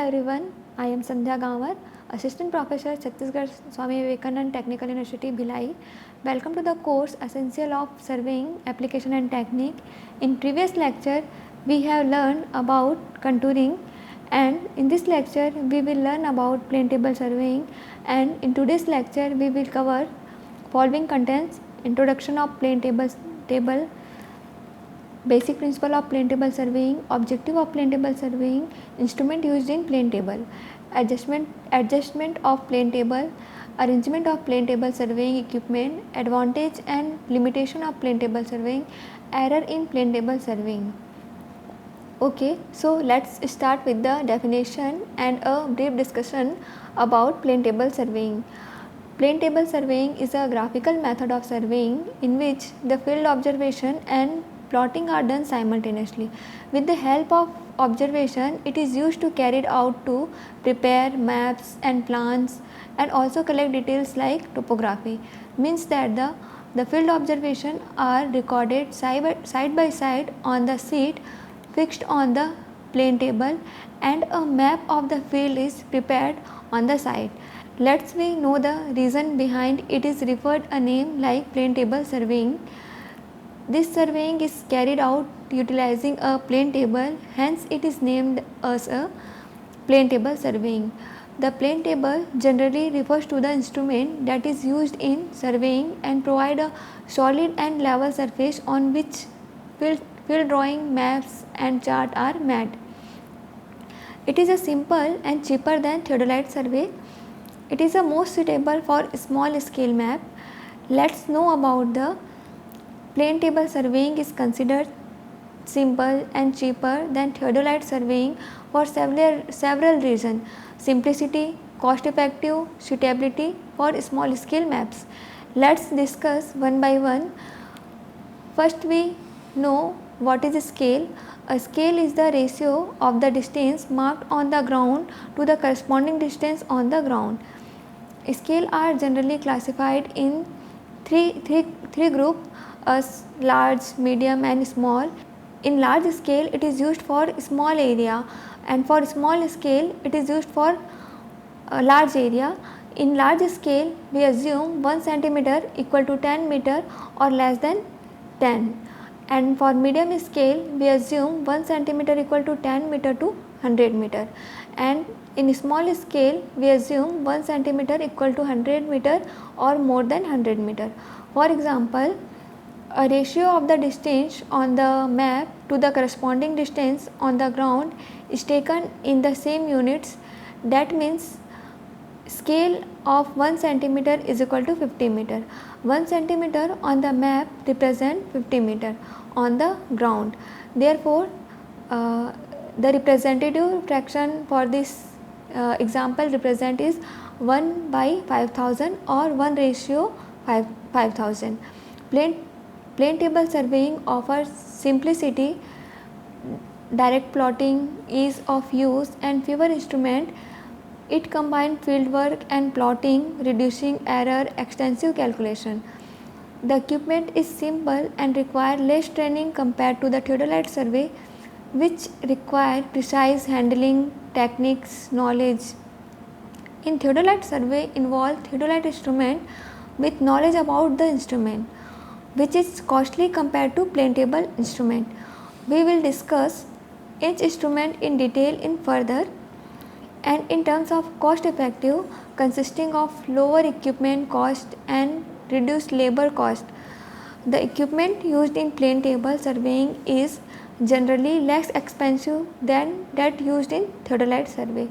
everyone, I am Sandhya Gamwar, Assistant Professor, Chhattisgarh Swami Vivekanand Technical University, Bhilai. Welcome to the course Essential of Surveying Application and Technique. In previous lecture, we have learned about contouring, and in this lecture, we will learn about plane table surveying, and in today's lecture, we will cover following contents: introduction of plane table, basic principle of plane table surveying, objective of plane table surveying, instrument used in plane table, adjustment of plane table, arrangement of plane table surveying equipment, advantage and limitation of plane table surveying, error in plane table surveying. Okay, so let's start with the definition and a brief discussion about plane table surveying. Plane table surveying is a graphical method of surveying in which the field observation and plotting are done simultaneously. With the help of observation, it is used to carry out to prepare maps and plans and also collect details like topography. Means that the field observation are recorded side by side on the sheet fixed on the plane table, and a map of the field is prepared on the site. Let's we know the reason behind it is referred a name like plane table surveying. This surveying is carried out utilizing a plane table, hence it is named as a plane table surveying. The plane table generally refers to the instrument that is used in surveying and provide a solid and level surface on which field drawing, maps and chart are made. It is a simple and cheaper than theodolite survey. It is the most suitable for small scale map. Let's know about the plane table surveying is considered simple and cheaper than theodolite surveying for several reasons: simplicity, cost effective, suitability for small scale maps. Let's discuss one by one. First, we know what is a scale. A scale is the ratio of the distance marked on the ground to the corresponding distance on the ground. Scale are generally classified in three groups as large, medium and small. In large scale it is used for small area, and for small scale it is used for a large area. In large scale we assume 1 centimeter equal to 10 meter or less than 10, and for medium scale we assume 1 centimeter equal to 10 meter to 100 meter, and in small scale we assume 1 centimeter equal to 100 meter or more than 100 meter. For example, a ratio of the distance on the map to the corresponding distance on the ground is taken in the same units. That means scale of 1 centimeter is equal to 50 meter. 1 centimeter on the map represent 50 meter on the ground. Therefore, the representative fraction for this example represent is 1 by 5000 or 1 ratio 5000. Plane table surveying offers simplicity, direct plotting, ease of use and fewer instruments. It combines field work and plotting, reducing error, extensive calculation. The equipment is simple and require less training compared to the theodolite survey, which require precise handling, techniques, knowledge. In theodolite survey involve theodolite instrument with knowledge about the instrument, which is costly compared to plane table instrument. We will discuss each instrument in detail in further. And in terms of cost effective, consisting of lower equipment cost and reduced labor cost, the equipment used in plane table surveying is generally less expensive than that used in theodolite survey.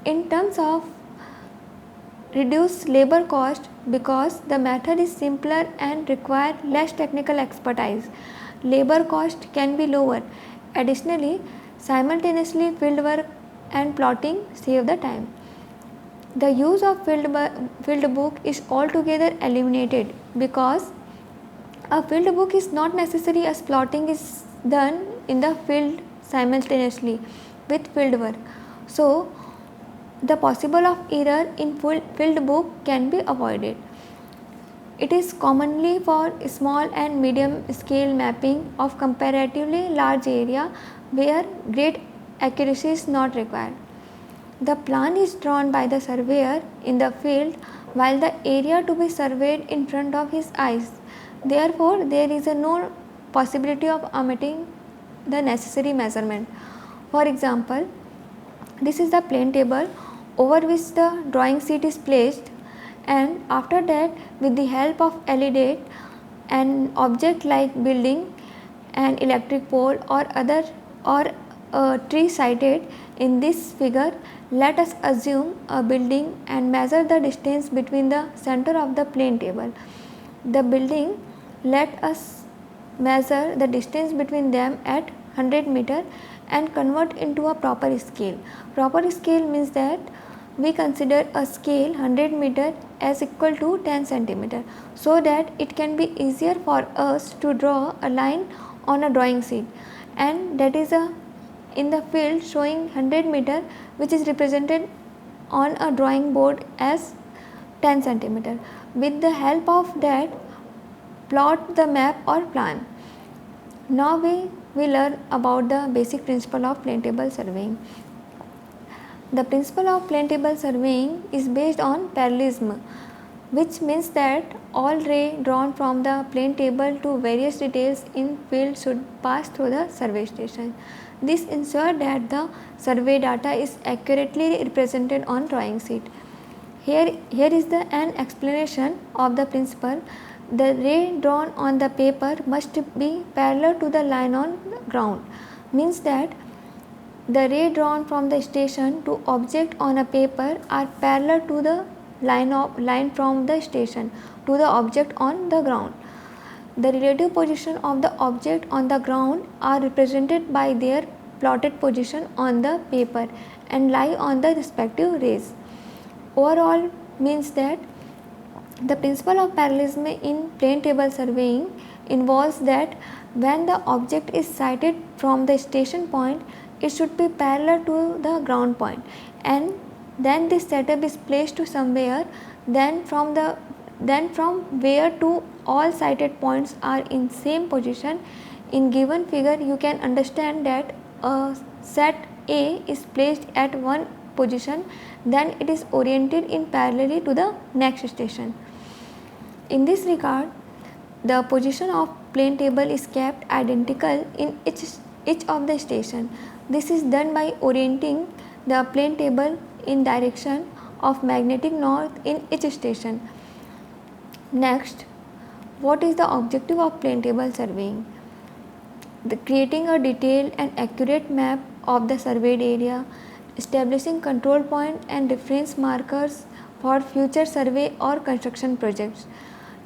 In terms of reduce labor cost, because the method is simpler and require less technical expertise, labor cost can be lower. Additionally, simultaneously field work and plotting save the time. The use of field book is altogether eliminated because a field book is not necessary as plotting is done in the field simultaneously with field work. So, the possible of error in field book can be avoided. It is commonly for small and medium scale mapping of comparatively large area where great accuracy is not required. The plan is drawn by the surveyor in the field while the area to be surveyed in front of his eyes. Therefore, there is no possibility of omitting the necessary measurement. For example, this is the plane table over which the drawing sheet is placed, and after that, with the help of LED, an object like building, an electric pole or a tree sited in this figure, let us assume a building and measure the distance between the center of the plane table. The building, let us measure the distance between them at 100 meter and convert into a proper scale. Proper scale means that we consider a scale 100 meter as equal to 10 centimeter, so that it can be easier for us to draw a line on a drawing sheet, and that is in the field showing 100 meter, which is represented on a drawing board as 10 centimeter. With the help of that, plot the map or plan. Now we learn about the basic principle of plane table surveying. The principle of plane table surveying is based on parallelism, which means that all ray drawn from the plane table to various details in field should pass through the survey station. This ensures that the survey data is accurately represented on drawing sheet. Here is an explanation of the principle. The ray drawn on the paper must be parallel to the line on ground. Means that the ray drawn from the station to object on a paper are parallel to the line from the station to the object on the ground. The relative position of the object on the ground are represented by their plotted position on the paper and lie on the respective rays. Overall means that the principle of parallelism in plane table surveying involves that when the object is sighted from the station point, it should be parallel to the ground point, and then this setup is placed to somewhere, then from where to all sighted points are in same position. In given figure, you can understand that a set A is placed at one position, then it is oriented in parallelly to the next station. In this regard, the position of plane table is kept identical in each of the station. This is done by orienting the plane table in direction of magnetic north in each station. Next, what is the objective of plane table surveying? Creating a detailed and accurate map of the surveyed area, establishing control point and reference markers for future survey or construction projects,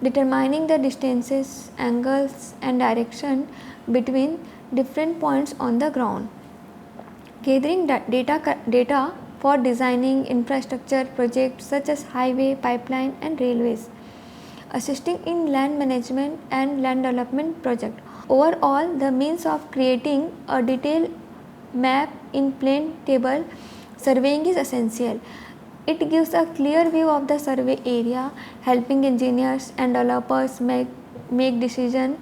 determining the distances, angles and direction between different points on the ground, gathering data for designing infrastructure projects such as highway, pipeline and railways, assisting in land management and land development project. Overall, the means of creating a detailed map in plane table surveying is essential. It gives a clear view of the survey area, helping engineers and developers make decisions.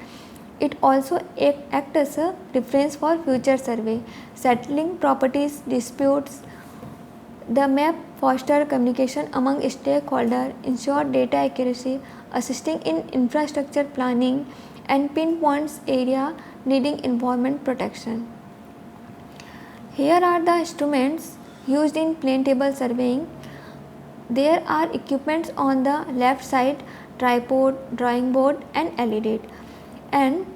It also acts as a reference for future survey, settling properties disputes. The map fosters communication among stakeholders, ensures data accuracy, assisting in infrastructure planning, and pinpoints area needing environment protection. Here are the instruments used in plane table surveying. There are equipments on the left side, tripod, drawing board and LED, and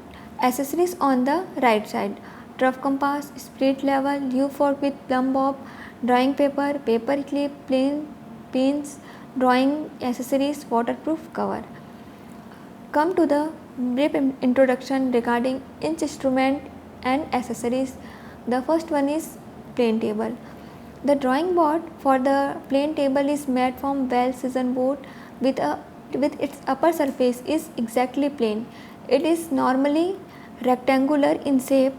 accessories on the right side, rough compass, spirit level, U-fork with plumb bob, drawing paper, paper clip, plane pins, drawing accessories, waterproof cover. Come to the brief introduction regarding each instrument and accessories. The first one is plane table. The drawing board for the plane table is made from well-seasoned wood with its upper surface is exactly plane. It is normally rectangular in shape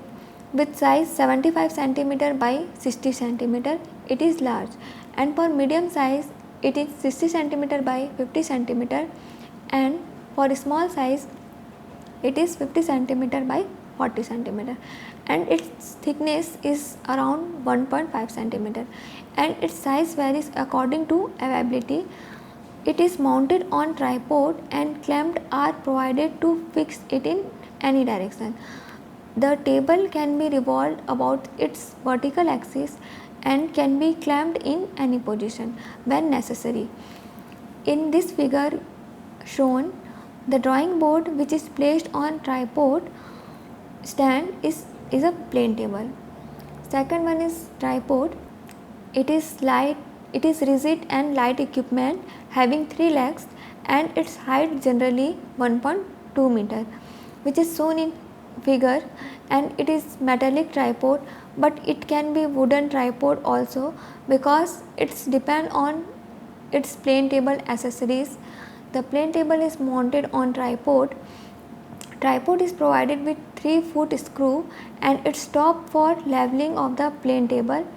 with size 75 cm by 60 cm. It is large, and for medium size it is 60 cm by 50 cm, and for small size it is 50 cm by 40 cm. and its thickness is around 1.5 centimeter, and its size varies according to availability. It is mounted on tripod and clamps are provided to fix it in any direction. The table can be revolved about its vertical axis and can be clamped in any position when necessary. In this figure shown, the drawing board which is placed on tripod stand is a plane table. Second one is tripod. It is rigid and light equipment having 3 legs, and its height generally 1.2 meter, which is shown in figure, and it is metallic tripod, but it can be wooden tripod also because it's depend on its plane table accessories. The plane table is mounted on tripod. Tripod is provided with 3-foot screw and its top for leveling of the plane table.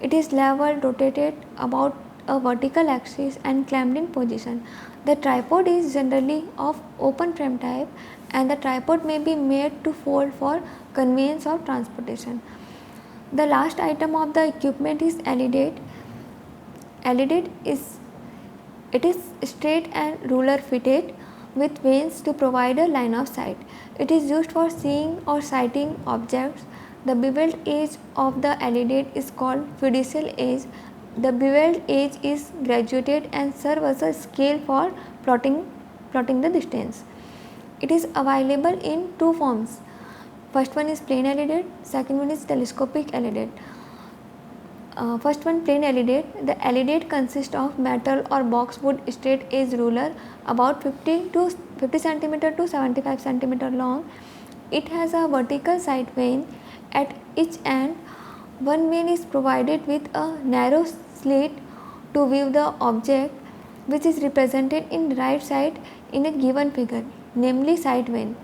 It is leveled, rotated about a vertical axis and clamped in position. The tripod is generally of open frame type, and the tripod may be made to fold for convenience of transportation. The last item of the equipment is LED. LED is straight and ruler fitted with vanes to provide a line of sight. It is used for seeing or sighting objects. The beveled edge of the LED is called fiducial edge. The beveled edge is graduated and serves as a scale for plotting the distance. It is available in 2 forms. First one is plain LED, second one is telescopic LED. First one, plain LED. The LED consists of metal or boxwood straight edge ruler about 50 cm to 75 cm long. It has a vertical sight vane at each end. One vane is provided with a narrow slit to view the object, which is represented in right side in a given figure, namely sight vane.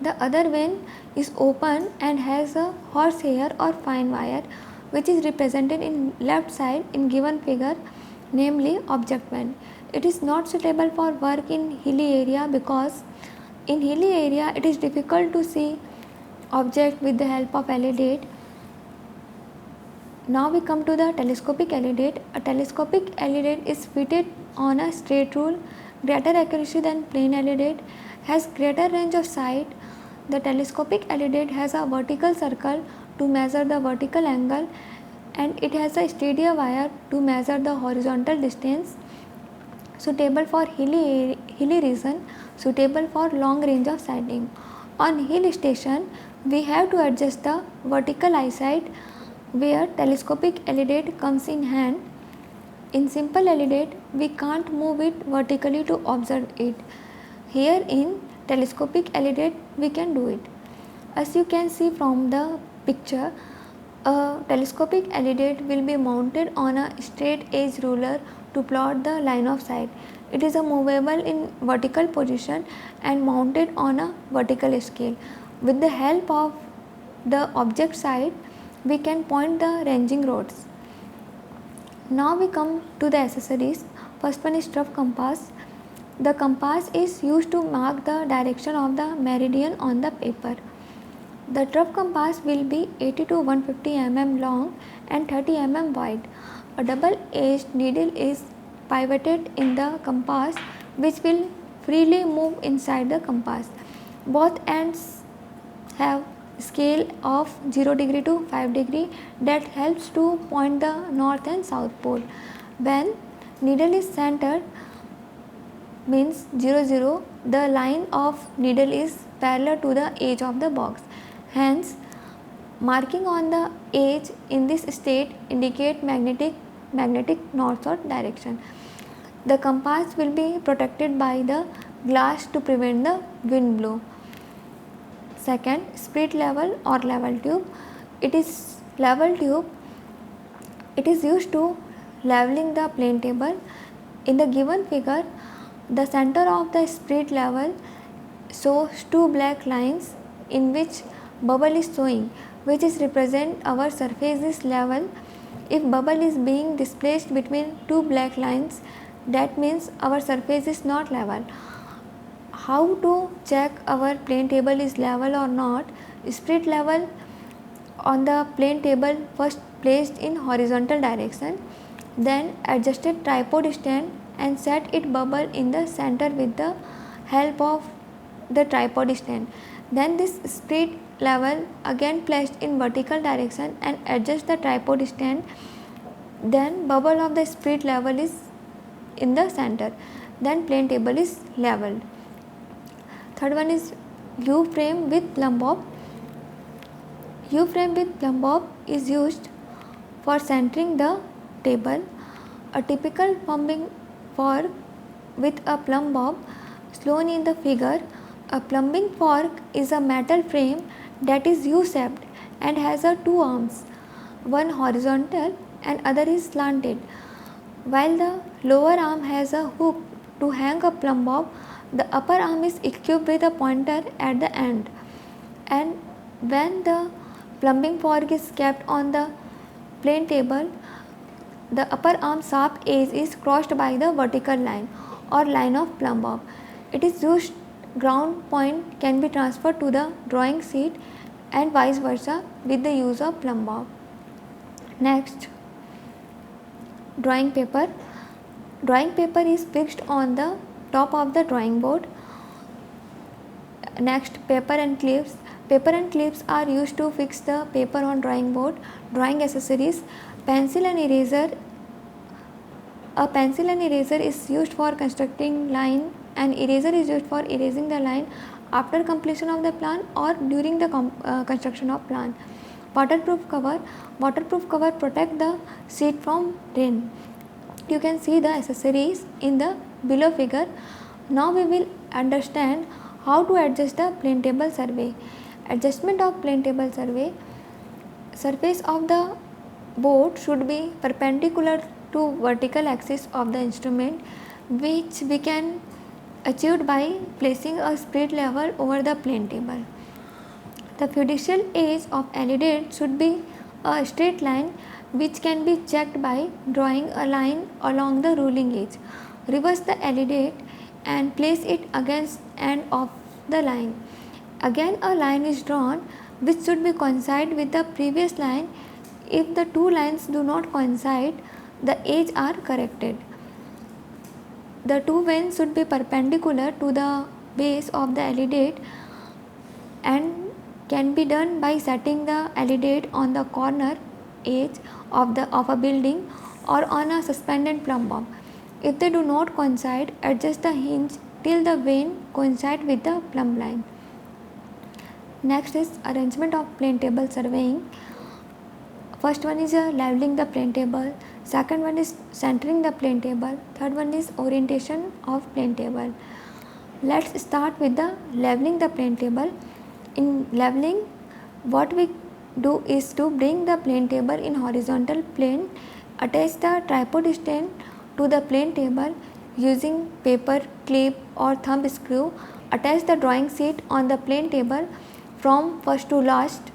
The other vane is open and has a horsehair or fine wire, which is represented in left side in given figure, namely object vane. It is not suitable for work in hilly area because in hilly area it is difficult to see object with the help of LED. Now we come to the telescopic LED. A telescopic LED is fitted on a straight rule, greater accuracy than plain LED, has greater range of sight. The telescopic LED has a vertical circle to measure the vertical angle, and it has a steadier wire to measure the horizontal distance, suitable for hilly region, suitable for long range of sighting. On hill station, we have to adjust the vertical eyesight where telescopic LED comes in hand. In simple LED, we can't move it vertically to observe it. Here in telescopic LED, we can do it. As you can see from the picture, a telescopic LED will be mounted on a straight edge ruler to plot the line of sight. It is movable in vertical position and mounted on a vertical scale. With the help of the object sight, we can point the ranging roads. Now we come to the accessories. First one is rough compass. The compass is used to mark the direction of the meridian on the paper. The rough compass will be 80 to 150 mm long and 30 mm wide. A double-edged needle is pivoted in the compass, which will freely move inside the compass. Both ends have scale of 0 degree to 5 degree that helps to point the north and south pole. When needle is centered, means 0 0, the line of needle is parallel to the edge of the box. Hence, marking on the edge in this state indicate magnetic north-south direction. The compass will be protected by the glass to prevent the wind blow. Second, spirit level or level tube. It is level tube. It is used to leveling the plane table. In the given figure, the center of the spirit level shows 2 black lines in which bubble is showing, which is represent our surface is level. If bubble is being displaced between 2 black lines, that means our surface is not level. How to check our plane table is level or not? Spirit level on the plane table first placed in horizontal direction, then adjusted tripod stand and set it bubble in the center with the help of the tripod stand. Then this spirit level again placed in vertical direction and adjust the tripod stand, then bubble of the spirit level is in the center, then plane table is leveled. Third one is U frame with plumb bob. U frame with plumb bob is used for centering the table. A typical plumbing fork with a plumb bob shown in the figure. A plumbing fork is a metal frame that is U-shaped and has two arms, one horizontal and other is slanted. While the lower arm has a hook to hang a plumb bob, the upper arm is equipped with a pointer at the end. And when the plumbing fork is kept on the plane table, the upper arm sharp edge is crossed by the vertical line or line of plumb bob. It is used ground point can be transferred to the drawing sheet and vice versa with the use of plumb bob. Next, drawing paper. Drawing paper is fixed on the top of the drawing board. Next, paper and clips. Paper and clips are used to fix the paper on drawing board. Drawing accessories. Pencil and eraser. A pencil and eraser is used for constructing line, and eraser is used for erasing the line after completion of the plan or during the construction of plan. Waterproof cover. Waterproof cover protect the sheet from rain. You can see the accessories in the below figure. Now we will understand how to adjust the plane table survey. Adjustment of plane table survey. Surface of the board should be perpendicular to vertical axis of the instrument, which we can achieve by placing a spirit level over the plane table. The fiducial edge of alidate should be a straight line, which can be checked by drawing a line along the ruling edge. Reverse the alidate and place it against end of the line. Again a line is drawn which should be coincide with the previous line. If the two lines do not coincide, the edges are corrected. The two veins should be perpendicular to the base of the alidate and can be done by setting the alidate on the corner edge of a building or on a suspended plumb bob. If they do not coincide, adjust the hinge till the vein coincide with the plumb line. Next is arrangement of plane table surveying. First one is leveling the plane table, second one is centering the plane table, third one is orientation of plane table. Let's start with the leveling the plane table. In leveling, what we do is to bring the plane table in horizontal plane, attach the tripod stand to the plane table using paper, clip or thumb screw, attach the drawing sheet on the plane table from first to last.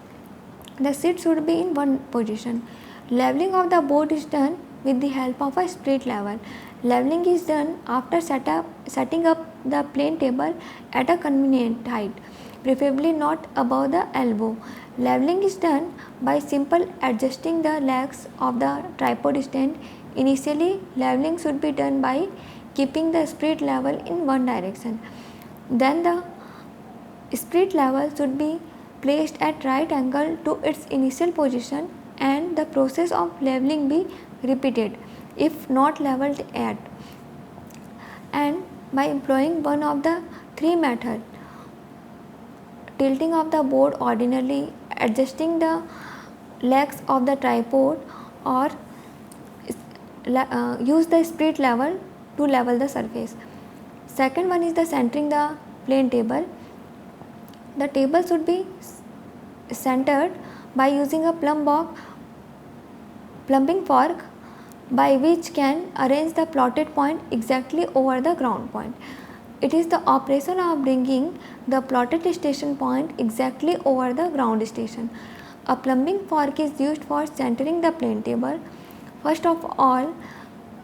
The sheet should be in one position. Leveling of the board is done with the help of a spirit level. Leveling is done after setting up the plane table at a convenient height, preferably not above the elbow. Leveling is done by simple adjusting the legs of the tripod stand. Initially, leveling should be done by keeping the spirit level in one direction. Then the spirit level should be placed at right angle to its initial position and the process of leveling be repeated if not leveled yet, and by employing one of the three methods: tilting of the board ordinarily, adjusting the legs of the tripod, or use the spirit level to level the surface. Second one is the centering the plane table. The table should be centered by using a plumbing fork by which can arrange the plotted point exactly over the ground point. It is the operation of bringing the plotted station point exactly over the ground station. A plumbing fork is used for centering the plane table. First of all,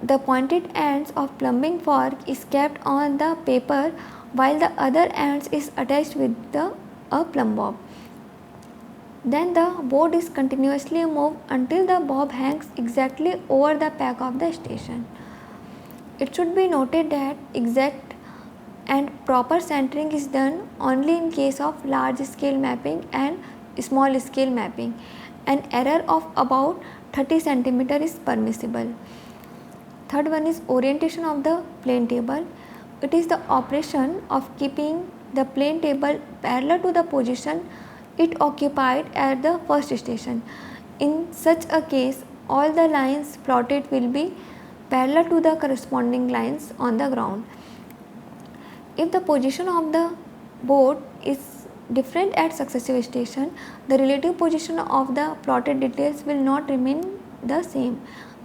the pointed ends of plumbing fork is kept on the paper while the other ends is attached with a plumb bob. Then the board is continuously moved until the bob hangs exactly over the back of the station. It should be noted that exact and proper centering is done only in case of large scale mapping and small scale mapping. An error of about 30 cm is permissible. Third one is orientation of the plane table. It is the operation of keeping the plane table parallel to the position it occupied at the first station. In such a case, all the lines plotted will be parallel to the corresponding lines on the ground. If the position of the board is different at successive station, the relative position of the plotted details will not remain the same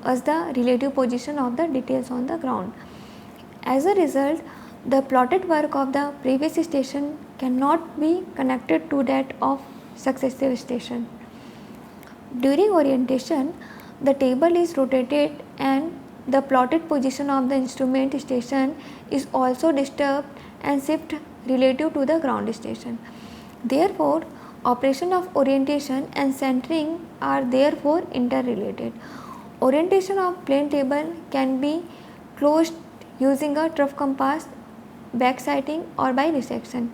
as the relative position of the details on the ground. As a result, the plotted work of the previous station cannot be connected to that of successive station. During orientation, the table is rotated and the plotted position of the instrument station is also disturbed and shifted relative to the ground station. Therefore, operation of orientation and centering are therefore interrelated. Orientation of plane table can be closed using a trough compass, back sighting or by resection.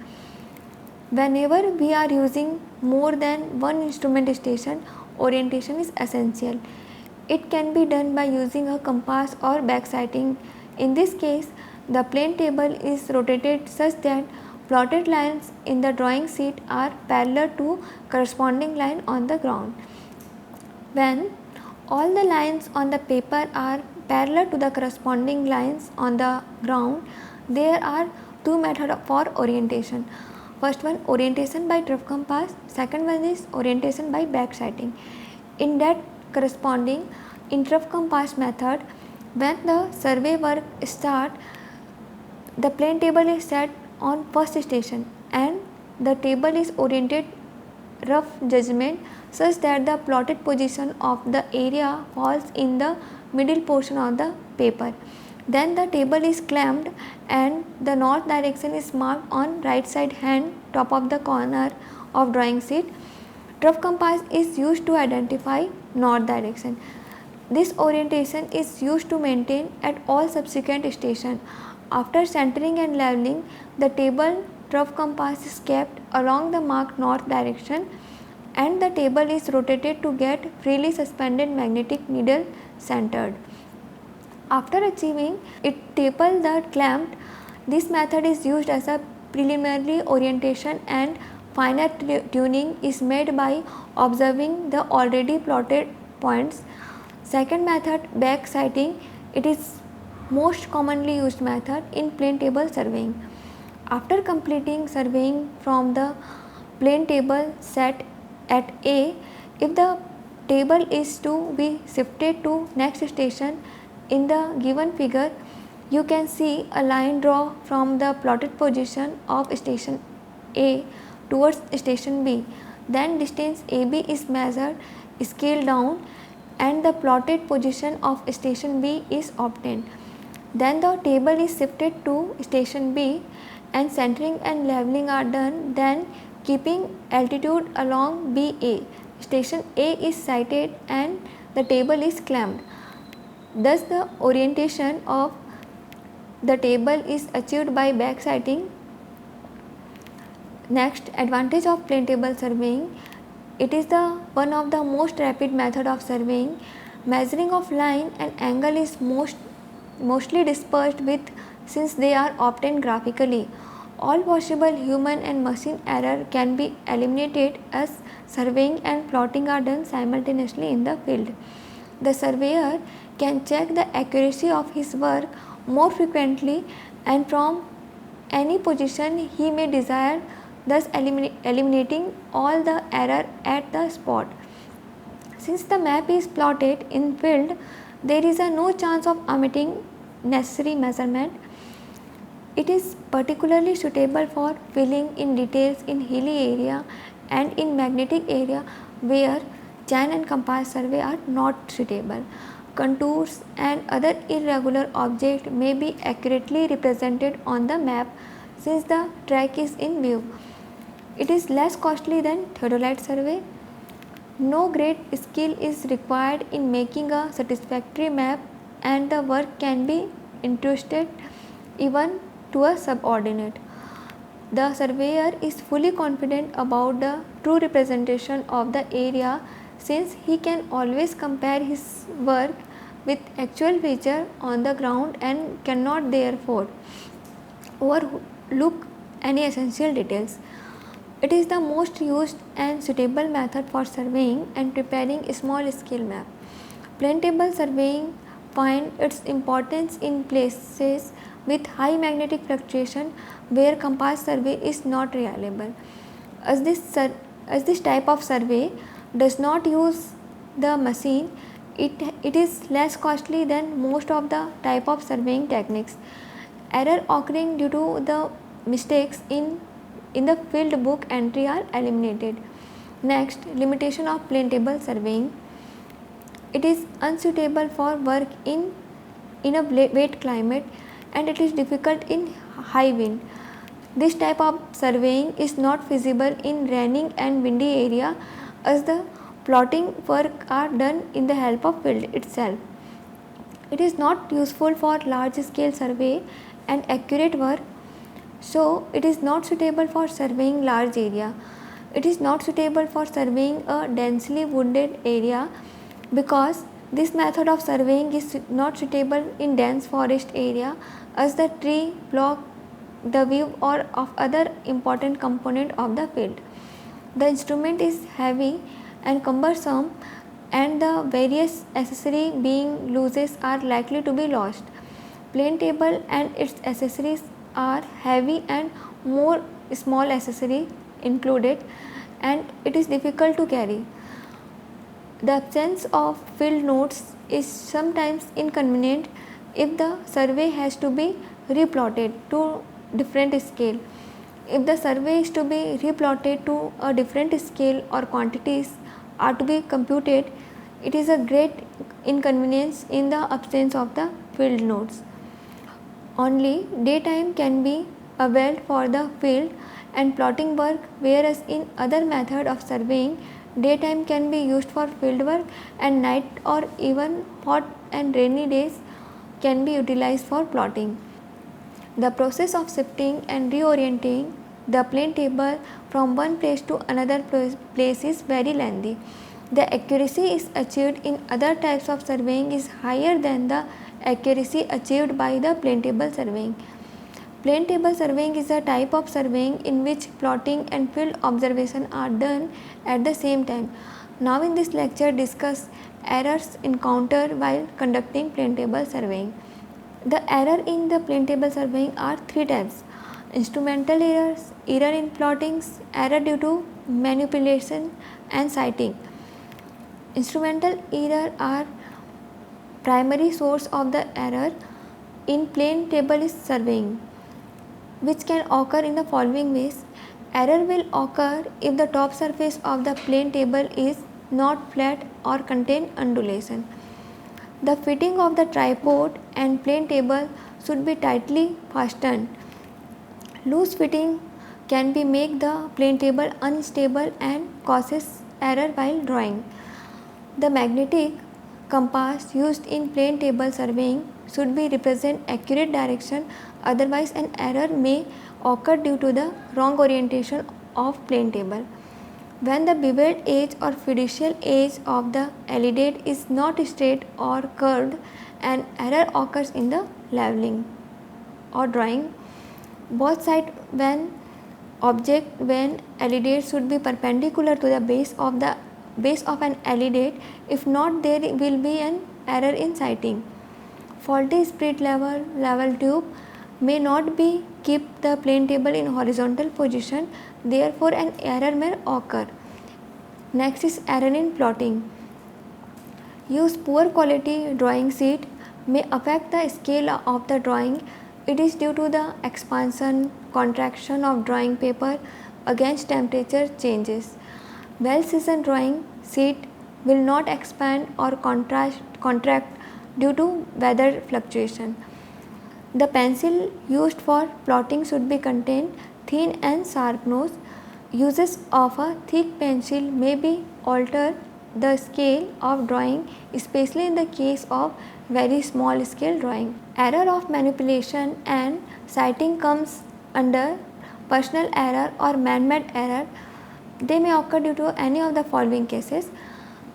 Whenever we are using more than one instrument station, orientation is essential. It can be done by using a compass or back sighting. In this case, the plane table is rotated such that plotted lines in the drawing sheet are parallel to corresponding line on the ground. When all the lines on the paper are parallel to the corresponding lines on the ground, there are two methods for orientation. First one, orientation by trough compass. Second one is orientation by back sighting. In that corresponding in trough compass method, when the survey work starts, the plane table is set on first station and the table is oriented rough judgment such that the plotted position of the area falls in the middle portion of the paper. Then the table is clamped and the north direction is marked on right side hand top of the corner of drawing sheet. Trough compass is used to identify north direction. This orientation is used to maintain at all subsequent stations. After centering and leveling, the table trough compass is kept along the marked north direction and the table is rotated to get freely suspended magnetic needle centered. After achieving it table the clamped, this method is used as a preliminary orientation and finer tuning is made by observing the already plotted points. Second method, back sighting. It is most commonly used method in plane table surveying. After completing surveying from the plane table set at A, if the table is to be shifted to next station in the given figure, you can see a line draw from the plotted position of station A towards station B. Then distance AB is measured, scaled down and the plotted position of station B is obtained. Then the table is shifted to station B and centering and leveling are done, then keeping altitude along BA. Station A is sighted and the table is clamped. Thus the orientation of the table is achieved by back sighting. Next, advantage of plane table surveying. It is the one of the most rapid method of surveying. Measuring of line and angle is mostly dispersed with since they are obtained graphically. All possible human and machine error can be eliminated as surveying and plotting are done simultaneously in the field. The surveyor can check the accuracy of his work more frequently and from any position he may desire, thus eliminating all the error at the spot. Since the map is plotted in field, there is no chance of omitting necessary measurement. It is particularly suitable for filling in details in hilly area and in magnetic area where chain and compass survey are not suitable. Contours and other irregular objects may be accurately represented on the map since the track is in view. It is less costly than theodolite survey. No great skill is required in making a satisfactory map, and the work can be entrusted even to a subordinate. The surveyor is fully confident about the true representation of the area, since he can always compare his work with actual feature on the ground and cannot therefore overlook any essential details. It is the most used and suitable method for surveying and preparing a small scale map. Plane table surveying finds its importance in places with high magnetic fluctuation where compass survey is not reliable. As this type of survey does not use the machine, it is less costly than most of the type of surveying techniques. Error occurring due to the mistakes in the field book entry are eliminated. Next, limitation of plane table surveying. It is unsuitable for work in a wet climate, and it is difficult in high wind. This type of surveying is not feasible in raining and windy area, as the plotting work are done in the help of field itself. It is not useful for large scale survey and accurate work, so it is not suitable for surveying large area. It is not suitable for surveying a densely wooded area, because this method of surveying is not suitable in dense forest area, as the tree block the view or of other important component of the field. The instrument is heavy and cumbersome, and the various accessory being loose are likely to be lost. Plane table and its accessories are heavy and more small accessory included, and it is difficult to carry. The absence of field notes is sometimes inconvenient if the survey has to be replotted to different scale. If the survey is to be replotted to a different scale or quantities are to be computed, it is a great inconvenience in the absence of the field notes. Only daytime can be availed for the field and plotting work, whereas in other method of surveying, daytime can be used for field work and night or even hot and rainy days can be utilized for plotting. The process of shifting and reorienting the plane table from one place to another place is very lengthy. The accuracy is achieved in other types of surveying is higher than the accuracy achieved by the plane table surveying. Plane table surveying is a type of surveying in which plotting and field observation are done at the same time. Now in this lecture discuss errors encountered while conducting plane table surveying. The error in the plane table surveying are three types: instrumental errors, error in plottings, error due to manipulation and sighting. Instrumental error are primary source of the error in plane table surveying, which can occur in the following ways. Error will occur if the top surface of the plane table is not flat or contain undulation. The fitting of the tripod and plane table should be tightly fastened. Loose fitting can be make the plane table unstable and causes error while drawing. The magnetic compass used in plane table surveying should be represent accurate direction, otherwise an error may occur due to the wrong orientation of plane table. When the beveled edge or fiducial edge of the alidade is not straight or curved, an error occurs in the leveling or drawing. Both sides when alidade should be perpendicular to the base of an alidade. If not, there will be an error in sighting. Faulty spirit level tube may not be keep the plane table in horizontal position, therefore an error may occur. Next is error in plotting. Use poor quality drawing sheet may affect the scale of the drawing. It is due to the expansion contraction of drawing paper against temperature changes. Well seasoned drawing sheet will not expand or contract due to weather fluctuation. The pencil used for plotting should be contain thin and sharp nose. Uses of a thick pencil may be alter the scale of drawing, especially in the case of very small scale drawing. Error of manipulation and sighting comes under personal error or man-made error. They may occur due to any of the following cases.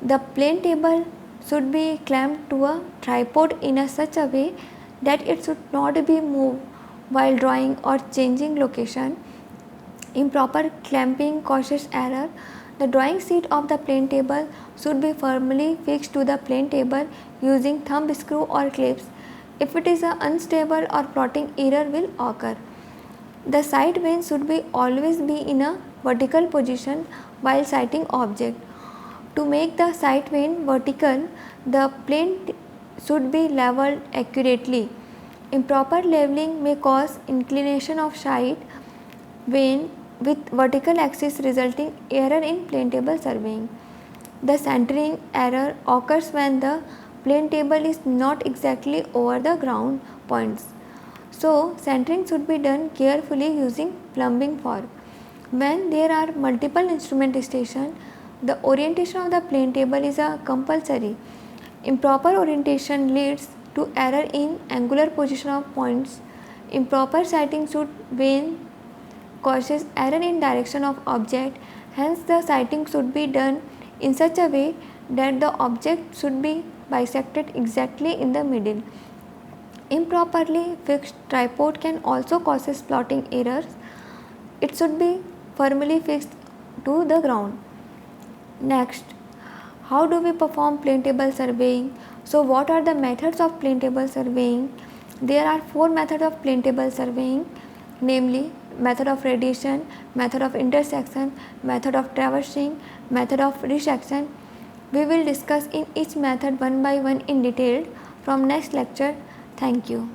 The plane table should be clamped to a tripod in such a way that it should not be moved while drawing or changing location. Improper clamping causes error. The drawing sheet of the plane table should be firmly fixed to the plane table using thumb screw or clips. If it is unstable or plotting, error will occur. The sight vane should be always be in a vertical position while sighting object. To make the sight vane vertical, the plane should be leveled accurately. Improper leveling may cause inclination of sight vane with vertical axis, resulting error in plane table surveying. The centering error occurs when the plane table is not exactly over the ground points. So, centering should be done carefully using plumbing fork. When there are multiple instrument stations, the orientation of the plane table is compulsory. Improper orientation leads to error in angular position of points. Improper sighting should vane causes error in direction of object. Hence, the sighting should be done in such a way that the object should be bisected exactly in the middle. Improperly fixed tripod can also cause plotting errors. It should be firmly fixed to the ground. Next, how do we perform plane table surveying? So, what are the methods of plane table surveying? There are 4 methods of plane table surveying, namely method of radiation, method of intersection, method of traversing, method of resection. We will discuss in each method one by one in detail from next lecture. Thank you.